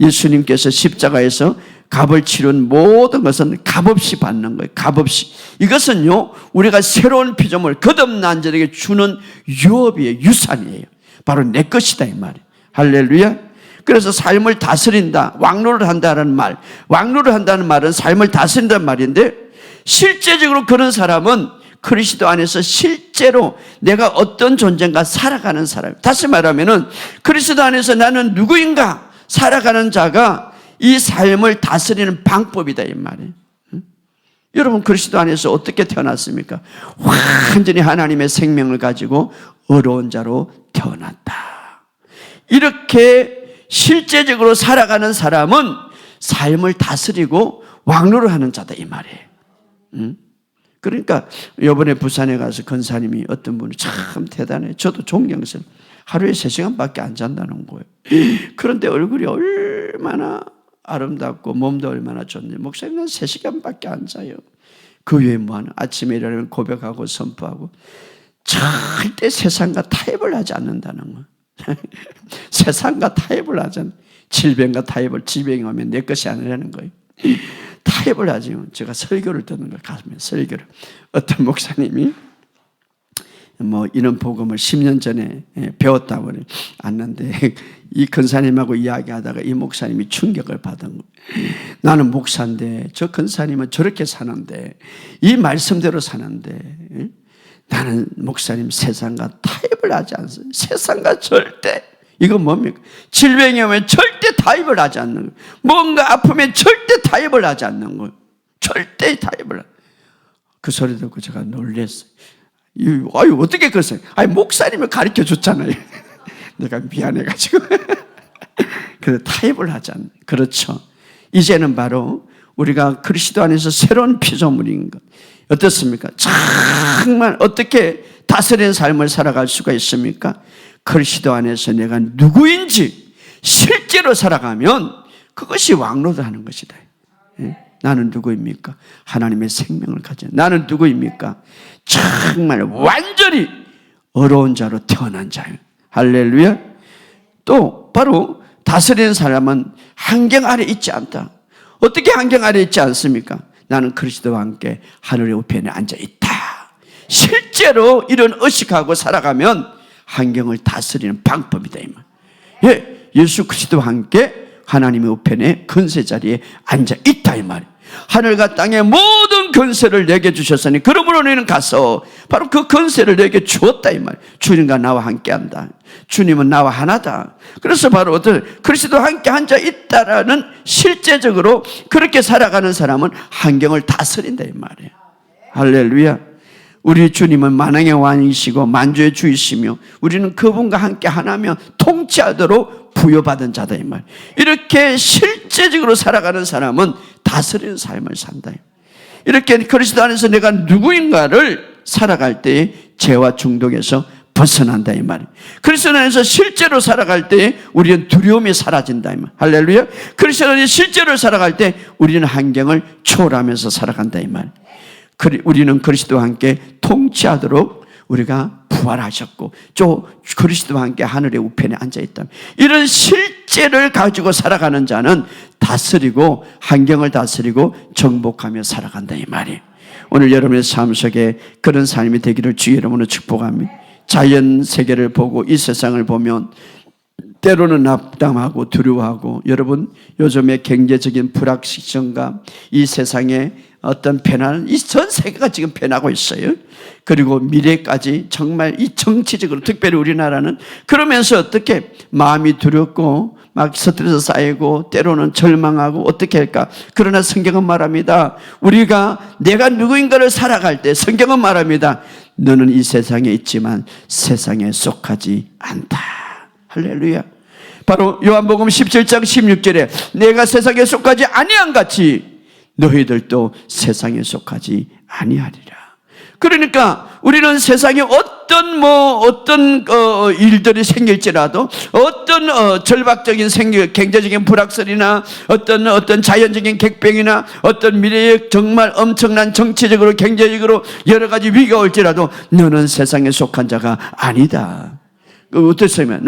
예수님께서 십자가에서 값을 치른 모든 것은 값없이 받는 거예요. 값없이. 이것은요, 우리가 새로운 피조물 거듭난 자에게 주는 유업이에요. 유산이에요. 바로 내 것이다 이 말이에요. 할렐루야. 그래서 삶을 다스린다, 왕노를 한다는 말. 왕노를 한다는 말은 삶을 다스린다는 말인데 실제적으로 그런 사람은 그리스도 안에서 실제로 내가 어떤 존재인가 살아가는 사람. 다시 말하면은 그리스도 안에서 나는 누구인가 살아가는 자가 이 삶을 다스리는 방법이다 이 말이에요. 여러분 그리스도 안에서 어떻게 태어났습니까? 완전히 하나님의 생명을 가지고 어려운 자로 태어났다. 이렇게 실제적으로 살아가는 사람은 삶을 다스리고 왕노를 하는 자다 이 말이에요. 그러니까 이번에 부산에 가서 권사님이 어떤 분이 참 대단해. 저도 존경스러워. 하루에 3시간밖에 안 잔다는 거예요. 그런데 얼굴이 얼마나 아름답고 몸도 얼마나 좋은지 목사님은 3시간밖에 안 자요. 그 외에 뭐하는 아침에 일어나면 고백하고 선포하고 절대 세상과 타협을 하지 않는다는 거. 세상과 타협을 하지 않는, 질병과 타협을, 질병이 오면 내 것이 아니라는 거예요. 타협을 하지. 제가 설교를 듣는 걸 가슴에 설교를. 어떤 목사님이 뭐 이런 복음을 10년 전에 배웠다고 왔는데 이 권사님하고 이야기하다가 이 목사님이 충격을 받은 거예요. 나는 목사인데 저 권사님은 저렇게 사는데 이 말씀대로 사는데 나는 목사님 세상과 타협을 하지 않습니다. 세상과 절대. 이건 뭡니까? 질병이 오면 절대 타협을 하지 않는 거예요. 뭔가 아프면 절대 타협을 하지 않는 거예요. 절대 타협을. 그 소리 듣고 제가 놀랐어요. 아유, 어떻게 그랬어요? 아니, 목사님을 가르쳐 줬잖아요. 내가 미안해가지고. 그래서 타협을 하지 않는. 그렇죠. 이제는 바로 우리가 그리스도 안에서 새로운 피조물인 것. 어떻습니까? 정말 어떻게 다스리는 삶을 살아갈 수가 있습니까? 그리스도 안에서 내가 누구인지 실제로 살아가면 그것이 왕노릇하는 것이다. 나는 누구입니까? 하나님의 생명을 가진 나는 누구입니까? 정말 완전히 어려운 자로 태어난 자예요. 할렐루야. 또 바로 다스리는 사람은 환경 아래 있지 않다. 어떻게 환경 아래 있지 않습니까? 나는 그리스도와 함께 하늘의 우편에 앉아 있다. 실제로 이런 의식하고 살아가면 환경을 다스리는 방법이다 이 말. 예, 예수 그리스도와 함께 하나님의 우편에 권세 자리에 앉아 있다 이 말. 하늘과 땅의 모든 권세를 내게 주셨으니 그러므로 너희는 가서 바로 그 권세를 내게 주었다 이 말. 주님과 나와 함께한다. 주님은 나와 하나다. 그래서 바로 어떤 그리스도와 함께 앉아 있다라는 실제적으로 그렇게 살아가는 사람은 환경을 다스린다 이 말이에요. 할렐루야. 우리 주님은 만왕의 왕이시고 만주의 주이시며 우리는 그분과 함께 하나며 통치하도록 부여받은 자다 이 말. 이렇게 실제적으로 살아가는 사람은 다스리는 삶을 산다. 이렇게 그리스도 안에서 내가 누구인가를 살아갈 때에 죄와 중독에서 벗어난다 이 말이에요. 그리스도 안에서 실제로 살아갈 때 우리는 두려움이 사라진다 이 말. 할렐루야. 그리스도 안에서 실제로 살아갈 때 우리는 환경을 초월하면서 살아간다 이 말. 우리는 그리스도와 함께 통치하도록 우리가 부활하셨고 또 그리스도와 함께 하늘의 우편에 앉아있다. 이런 실제를 가지고 살아가는 자는 다스리고 환경을 다스리고 정복하며 살아간다 이 말이에요. 오늘 여러분의 삶 속에 그런 삶이 되기를 주의 이름으로 축복합니다. 자연 세계를 보고 이 세상을 보면 때로는 낙담하고 두려워하고 여러분 요즘의 경제적인 불확실성과 이 세상에 어떤 변화는 이 전 세계가 지금 변하고 있어요. 그리고 미래까지 정말 이 정치적으로 특별히 우리나라는 그러면서 어떻게 마음이 두렵고 막 스트레스 쌓이고 때로는 절망하고 어떻게 할까? 그러나 성경은 말합니다. 우리가 내가 누구인가를 살아갈 때 성경은 말합니다. 너는 이 세상에 있지만 세상에 속하지 않다. 할렐루야. 바로 요한복음 17장 16절에 내가 세상에 속하지 아니한 같이 너희들도 세상에 속하지 아니하리라. 그러니까 우리는 세상에 어떤 일들이 생길지라도 어떤 절박적인 경제적인 불확실이나 어떤 자연적인 객병이나 어떤 미래에 정말 엄청난 정치적으로 경제적으로 여러 가지 위기가 올지라도 너는 세상에 속한 자가 아니다. 어떻습니까?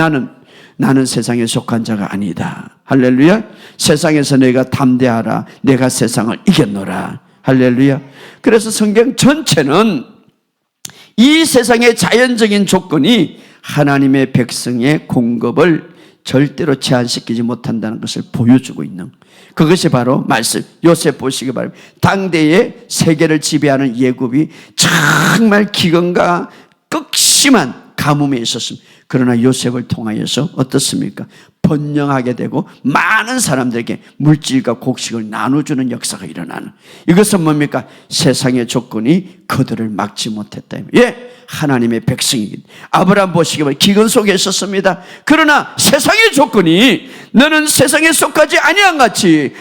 나는 세상에 속한 자가 아니다. 할렐루야. 세상에서 내가 담대하라. 내가 세상을 이겼노라. 할렐루야. 그래서 성경 전체는 이 세상의 자연적인 조건이 하나님의 백성의 공급을 절대로 제한시키지 못한다는 것을 보여주고 있는 그것이 바로 말씀. 요셉 보시기 바랍니다. 당대의 세계를 지배하는 예굽이 정말 기근과 극심한 가뭄에 있었습니다. 그러나 요셉을 통하여서 어떻습니까? 번영하게 되고 많은 사람들에게 물질과 곡식을 나눠주는 역사가 일어나는 이것은 뭡니까? 세상의 조건이 그들을 막지 못했다. 예, 하나님의 백성이기 아브라함 보시기 바랍니다. 기근 속에 있었습니다. 그러나 세상의 조건이 너는 세상에 속하지 아니한 같이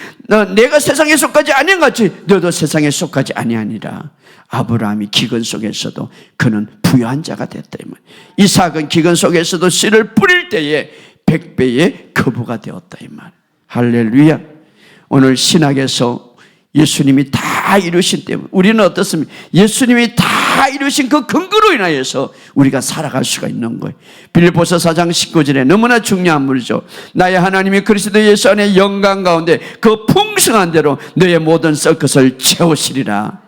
내가 세상에 속하지 아니한 같이 너도 세상에 속하지 아니하니라. 아브라함이 기근 속에서도 그는 부유한 자가 됐다 이 말. 이삭은 기근 속에서도 씨를 뿌릴 때에 100배의 거부가 되었다 이 말. 할렐루야. 오늘 신학에서 예수님이 다 이루신 때문에 우리는 어떻습니까? 예수님이 다 이루신 그 근거로 인하여서 우리가 살아갈 수가 있는 거예요. 빌립보서 4장 19절에 너무나 중요한 말이죠. 나의 하나님이 그리스도 예수 안에 영광 가운데 그 풍성한 대로 너의 모든 썩 것을 채우시리라.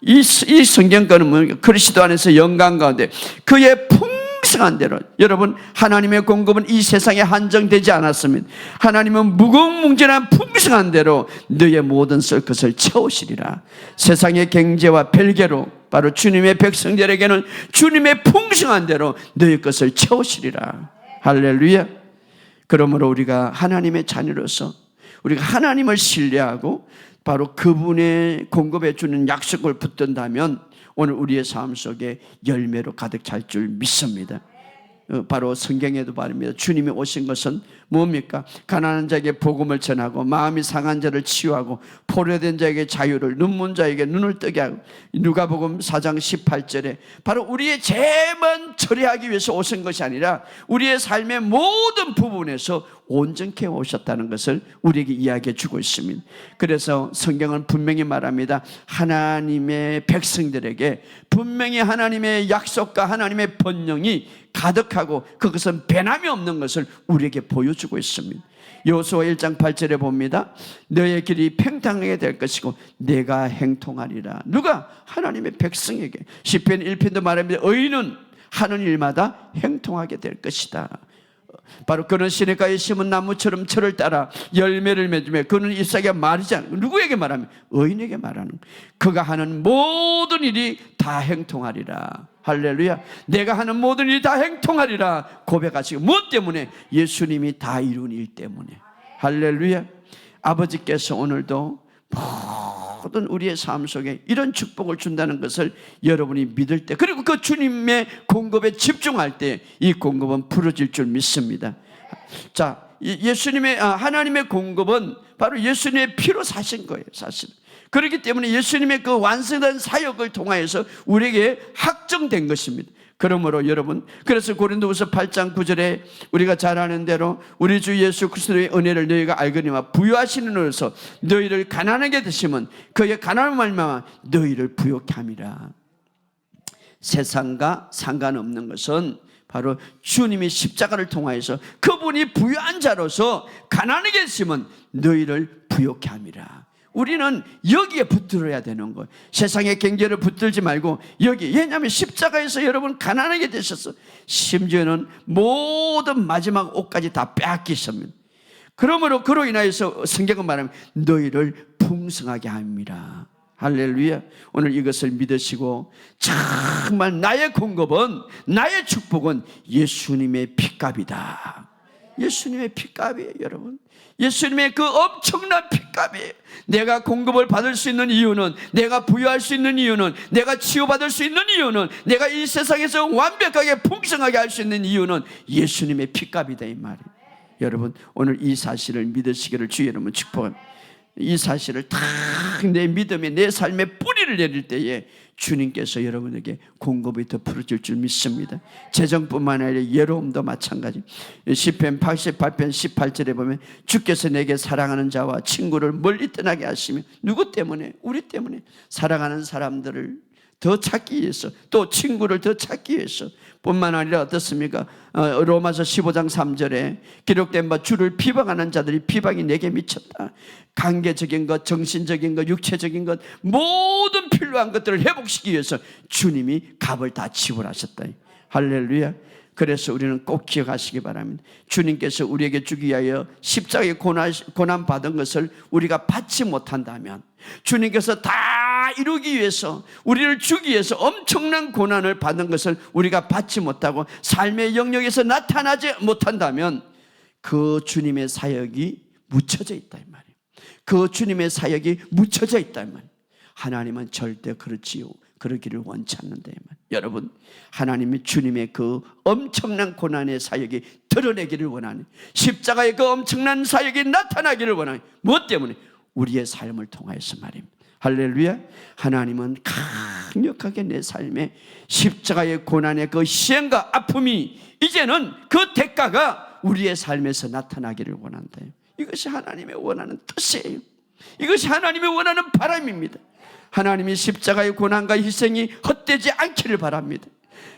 이 성경권은 뭡니까? 그리스도 안에서 영광 가운데 그의 풍성한 대로. 여러분, 하나님의 공급은 이 세상에 한정되지 않았습니다. 하나님은 무궁무진한 풍성한 대로 너의 모든 썩 것을 채우시리라. 세상의 경제와 별개로 바로 주님의 백성들에게는 주님의 풍성한 대로 너의 것을 채우시리라. 할렐루야. 그러므로 우리가 하나님의 자녀로서 우리가 하나님을 신뢰하고 바로 그분의 공급해 주는 약속을 붙든다면 오늘 우리의 삶 속에 열매로 가득 찰 줄 믿습니다. 바로 성경에도 말입니다. 주님이 오신 것은 뭡니까? 가난한 자에게 복음을 전하고 마음이 상한 자를 치유하고 포로된 자에게 자유를, 눈먼 자에게 눈을 뜨게 하고, 누가복음 4장 18절에 바로 우리의 죄만 처리하기 위해서 오신 것이 아니라 우리의 삶의 모든 부분에서 온전케 오셨다는 것을 우리에게 이야기해 주고 있습니다. 그래서 성경은 분명히 말합니다. 하나님의 백성들에게 분명히 하나님의 약속과 하나님의 번영이 가득하고 그것은 변함이 없는 것을 우리에게 보여주고 있습니다. 여호수아 1장 8절에 봅니다. 너의 길이 평탄하게 될 것이고 내가 행통하리라. 누가? 하나님의 백성에게. 시편 1편도 말합니다. 의인은 하는 일마다 행통하게 될 것이다. 바로 그는 시냇가에 심은 나무처럼 철을 따라 열매를 맺으며 그는 잎사귀가 마르지 않고. 누구에게 말하면? 의인에게 말하는 거예요. 그가 하는 모든 일이 다 행통하리라. 할렐루야. 내가 하는 모든 일이 다 행통하리라 고백하시고. 무엇 때문에? 예수님이 다 이룬 일 때문에. 할렐루야. 아버지께서 오늘도 모든 우리의 삶 속에 이런 축복을 준다는 것을 여러분이 믿을 때, 그리고 그 주님의 공급에 집중할 때 이 공급은 풀어질 줄 믿습니다. 자, 예수님의 하나님의 공급은 바로 예수님의 피로 사신 거예요. 사실 그렇기 때문에 예수님의 그 완성된 사역을 통하여서 우리에게 확정된 것입니다. 그러므로 여러분, 그래서 고린도후서 8장 9절에 우리가 잘 아는 대로 우리 주 예수 그리스도의 은혜를 너희가 알거니와 부유하시는 으로서 너희를 가난하게 되시면 그의 가난한 말미암아 너희를 부욕케 함이라. 세상과 상관없는 것은 바로 주님이 십자가를 통하여서 그분이 부유한 자로서 가난하게 되시면 너희를 부욕케 함이라. 우리는 여기에 붙들어야 되는 거예요. 세상의 경제를 붙들지 말고 여기. 왜냐하면 십자가에서 여러분 가난하게 되셨어. 심지어는 모든 마지막 옷까지 다 빼앗기셨습니다. 그러므로 그로 인하여서 성경은 말하면 너희를 풍성하게 함이라. 할렐루야. 오늘 이것을 믿으시고 정말 나의 공급은, 나의 축복은 예수님의 핏값이다. 예수님의 핏값이에요, 여러분. 예수님의 그 엄청난 핏값이에요. 내가 공급을 받을 수 있는 이유는, 내가 부유할 수 있는 이유는, 내가 치유받을 수 있는 이유는, 내가 이 세상에서 완벽하게 풍성하게 할 수 있는 이유는 예수님의 핏값이다 이 말이에요. 여러분, 오늘 이 사실을 믿으시기를 주 여러분 축복합니다. 이 사실을 딱 내 믿음에 내 삶의 뿌리를 내릴 때에 주님께서 여러분에게 공급이 더 풀어질 줄 믿습니다. 재정뿐만 아니라 예로움도 마찬가지. 시편 88편 18절에 보면 주께서 내게 사랑하는 자와 친구를 멀리 떠나게 하시며. 누구 때문에? 우리 때문에. 사랑하는 사람들을 더 찾기 위해서, 또 친구를 더 찾기 위해서 뿐만 아니라 어떻습니까? 로마서 15장 3절에 기록된 바 주를 비방하는 자들이 비방이 내게 미쳤다. 관계적인 것, 정신적인 것, 육체적인 것, 모든 필요한 것들을 회복시키기 위해서 주님이 값을 다 지불하셨다. 할렐루야. 그래서 우리는 꼭 기억하시기 바랍니다. 주님께서 우리에게 주기 위하여 십자가에 고난 받은 것을 우리가 받지 못한다면, 주님께서 다 이루기 위해서, 우리를 주기 위해서 엄청난 고난을 받은 것을 우리가 받지 못하고 삶의 영역에서 나타나지 못한다면 그 주님의 사역이 묻혀져 있다 이 말이에요. 그 주님의 사역이 묻혀져 있다 이 말이에요. 하나님은 절대 그러기를 원치 않는다 이 말이에요. 여러분, 하나님이 주님의 그 엄청난 고난의 사역이 드러내기를 원하는, 십자가의 그 엄청난 사역이 나타나기를 원하는. 무엇 때문에? 우리의 삶을 통하여서 말입니다. 할렐루야. 하나님은 강력하게 내 삶에 십자가의 고난의 그 시행과 아픔이 이제는 그 대가가 우리의 삶에서 나타나기를 원한다. 이것이 하나님의 원하는 뜻이에요. 이것이 하나님의 원하는 바람입니다. 하나님이 십자가의 고난과 희생이 헛되지 않기를 바랍니다.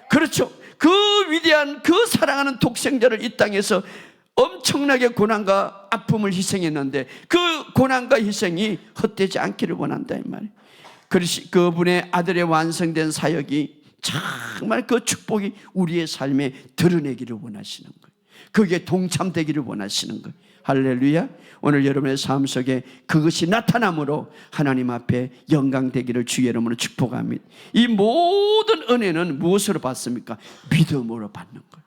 그렇죠. 그 위대한 그 사랑하는 독생자를 이 땅에서 엄청나게 고난과 아픔을 희생했는데 그 고난과 희생이 헛되지 않기를 원한다 이 말이에요. 그분의 아들의 완성된 사역이 정말 그 축복이 우리의 삶에 드러내기를 원하시는 거예요. 거기에 동참되기를 원하시는 거예요. 할렐루야. 오늘 여러분의 삶 속에 그것이 나타남으로 하나님 앞에 영광되기를 주의 이름으로 축복합니다. 이 모든 은혜는 무엇으로 받습니까? 믿음으로 받는 거예요.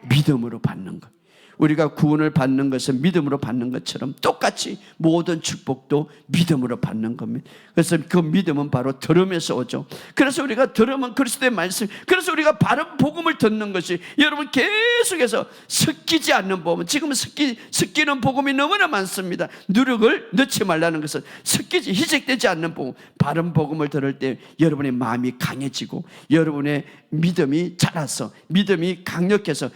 믿음으로 받는 거예요. 우리가 구원을 받는 것은 믿음으로 받는 것처럼 똑같이 모든 축복도 믿음으로 받는 겁니다. 그래서 그 믿음은 바로 들음에서 오죠. 그래서 우리가 들으면 그리스도의 말씀, 그래서 우리가 바른 복음을 듣는 것이 여러분 계속해서 섞이지 않는 복음, 지금은 섞이는 복음이 너무나 많습니다. 누룩을 넣지 말라는 것은 섞이지 희색되지 않는 복음, 바른 복음을 들을 때 여러분의 마음이 강해지고 여러분의 믿음이 자라서 믿음이 강력해서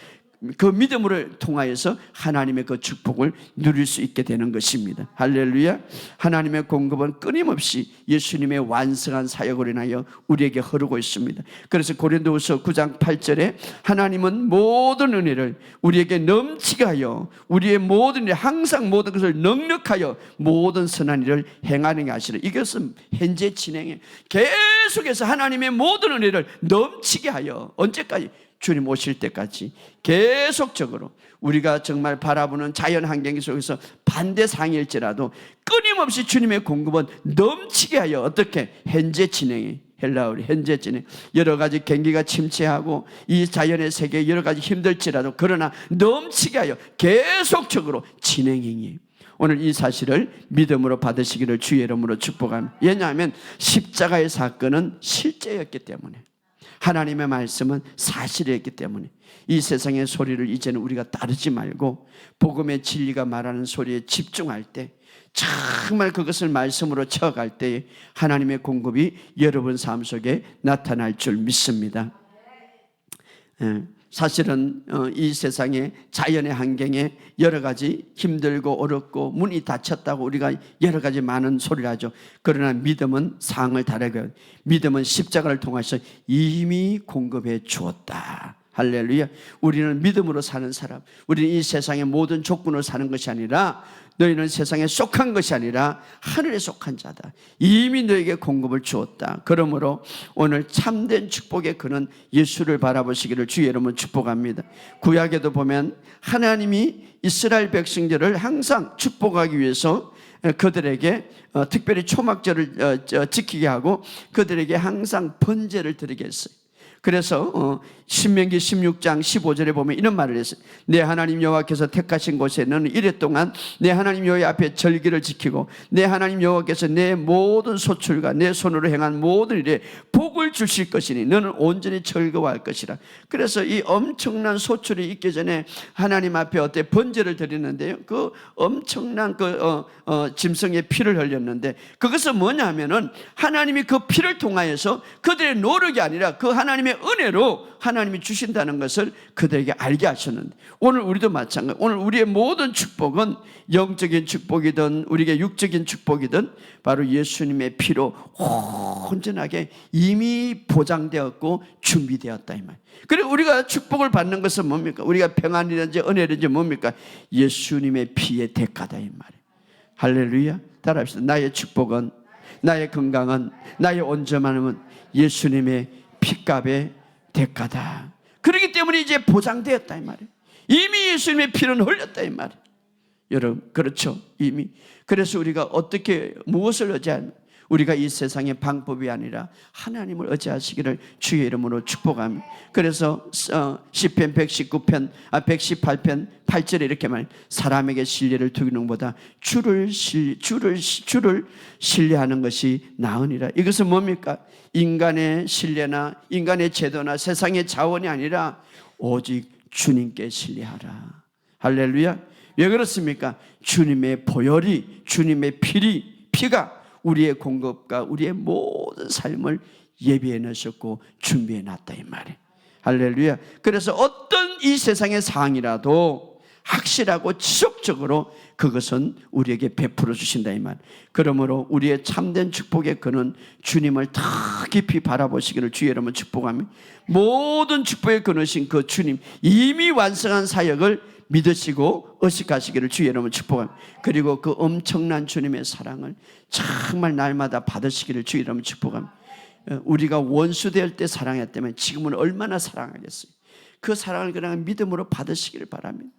그 믿음을 통하여서 하나님의 그 축복을 누릴 수 있게 되는 것입니다. 할렐루야. 하나님의 공급은 끊임없이 예수님의 완성한 사역으로 인하여 우리에게 흐르고 있습니다. 그래서 고린도후서 9장 8절에 하나님은 모든 은혜를 우리에게 넘치게 하여 우리의 모든 일, 항상 모든 것을 넉넉하여 모든 선한 일을 행하는 게 하시라. 이것은 현재 진행해 계속해서 하나님의 모든 은혜를 넘치게 하여 언제까지? 주님 오실 때까지 계속적으로 우리가 정말 바라보는 자연 환경 속에서 반대 상일지라도 끊임없이 주님의 공급은 넘치게 하여 어떻게? 현재 진행해. 헬라어로 현재 진행. 여러 가지 경기가 침체하고 이 자연의 세계에 여러 가지 힘들지라도 그러나 넘치게 하여 계속적으로 진행해. 오늘 이 사실을 믿음으로 받으시기를 주의 이름으로 축복합니다. 왜냐하면 십자가의 사건은 실제였기 때문에, 하나님의 말씀은 사실이었기 때문에 이 세상의 소리를 이제는 우리가 따르지 말고 복음의 진리가 말하는 소리에 집중할 때, 정말 그것을 말씀으로 채워갈 때 하나님의 공급이 여러분 삶 속에 나타날 줄 믿습니다. 사실은 이 세상의 자연의 환경에 여러 가지 힘들고 어렵고 문이 닫혔다고 우리가 여러 가지 많은 소리를 하죠. 그러나 믿음은 상을 다르게, 믿음은 십자가를 통해서 이미 공급해 주었다. 할렐루야. 우리는 믿음으로 사는 사람, 우리는 이 세상의 모든 조건으로 사는 것이 아니라, 너희는 세상에 속한 것이 아니라 하늘에 속한 자다. 이미 너에게 공급을 주었다. 그러므로 오늘 참된 축복의 그는 예수를 바라보시기를 주의 이름으로 축복합니다. 구약에도 보면 하나님이 이스라엘 백성들을 항상 축복하기 위해서 그들에게 특별히 초막절을 지키게 하고 그들에게 항상 번제를 드리게 했어요. 그래서 신명기 16장 15절에 보면 이런 말을 했어요. 내 하나님 여호와께서 택하신 곳에 너는 이래 동안 내 하나님 여호와 앞에 절기를 지키고 내 하나님 여호와께서 내 모든 소출과 내 손으로 행한 모든 일에 복을 주실 것이니 너는 온전히 즐거워할 것이라. 그래서 이 엄청난 소출이 있기 전에 하나님 앞에 어때 번제를 드리는데요, 그 엄청난 짐승의 피를 흘렸는데 그것은 뭐냐 하면은 하나님이 그 피를 통하여서 그들의 노력이 아니라 그 하나님의 은혜로 하나님이 주신다는 것을 그들에게 알게 하셨는데, 오늘 우리도 마찬가지. 오늘 우리의 모든 축복은 영적인 축복이든 우리에게 육적인 축복이든 바로 예수님의 피로 온전하게 이미 보장되었고 준비되었다 이 말. 그리고 우리가 축복을 받는 것은 뭡니까? 우리가 평안이든지 은혜든지 뭡니까? 예수님의 피의 대가다 이 말이에요. 할렐루야. 따라합시다. 나의 축복은, 나의 건강은, 나의 온전함은 예수님의 피값의 대가다. 그렇기 때문에 이제 보장되었다 이 말이에요. 이미 예수님의 피는 흘렸다 이 말이에요. 여러분, 그렇죠? 이미. 그래서 우리가 어떻게 무엇을 의지하면, 우리가 이 세상의 방법이 아니라 하나님을 의지하시기를 주의 이름으로 축복합니다. 그래서 시편 118편 8절에 이렇게 말, 사람에게 신뢰를 두는 것보다 주를 신뢰하는 것이 나으니라. 이것은 뭡니까? 인간의 신뢰나 인간의 제도나 세상의 자원이 아니라 오직 주님께 신뢰하라. 할렐루야. 왜 그렇습니까? 주님의 보혈이, 주님의 피가 우리의 공급과 우리의 모든 삶을 예비해 놓으셨고 준비해 놨다 이 말이에요. 할렐루야. 그래서 어떤 이 세상의 상황이라도 확실하고 지속적으로 그것은 우리에게 베풀어 주신다 이 말. 그러므로 우리의 참된 축복의 근원 주님을 더 깊이 바라보시기를 주의 이름으로 축복하며, 모든 축복의 근원이신 그 주님 이미 완성한 사역을 믿으시고 의식하시기를 주의 이름으로 축복합니다. 그리고 그 엄청난 주님의 사랑을 정말 날마다 받으시기를 주의 이름으로 축복합니다. 우리가 원수 될 때 사랑했다면 지금은 얼마나 사랑하겠어요. 그 사랑을 그냥 믿음으로 받으시기를 바랍니다.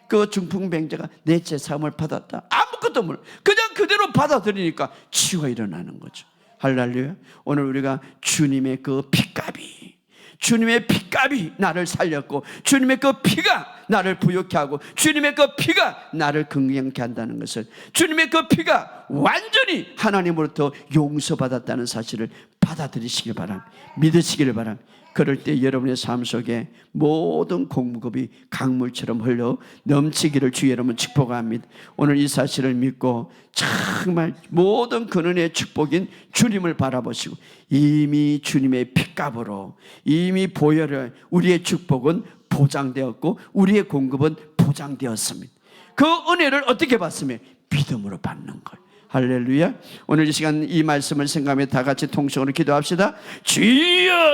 그 중풍병자가 내 제사함을 받았다, 아무것도 몰라 그냥 그대로 받아들이니까 치유가 일어나는 거죠. 할렐루야. 오늘 우리가 주님의 그 피값이, 주님의 피값이 나를 살렸고 주님의 그 피가 나를 부욕케 하고 주님의 그 피가 나를 긍정케 한다는 것을, 주님의 그 피가 완전히 하나님으로부터 용서받았다는 사실을 받아들이시길 바랍니다. 믿으시기를 바랍니다. 그럴 때 여러분의 삶 속에 모든 공급이 강물처럼 흘러 넘치기를 주의 여러분 축복합니다. 오늘 이 사실을 믿고 정말 모든 근원의 축복인 주님을 바라보시고 이미 주님의 핏값으로 이미 보혈을, 우리의 축복은 보장되었고 우리의 공급은 보장되었습니다. 그 은혜를 어떻게 받으면? 믿음으로 받는 거예요. 할렐루야. 오늘 이 시간 이 말씀을 생각하며 다 같이 통성으로 기도합시다. 주여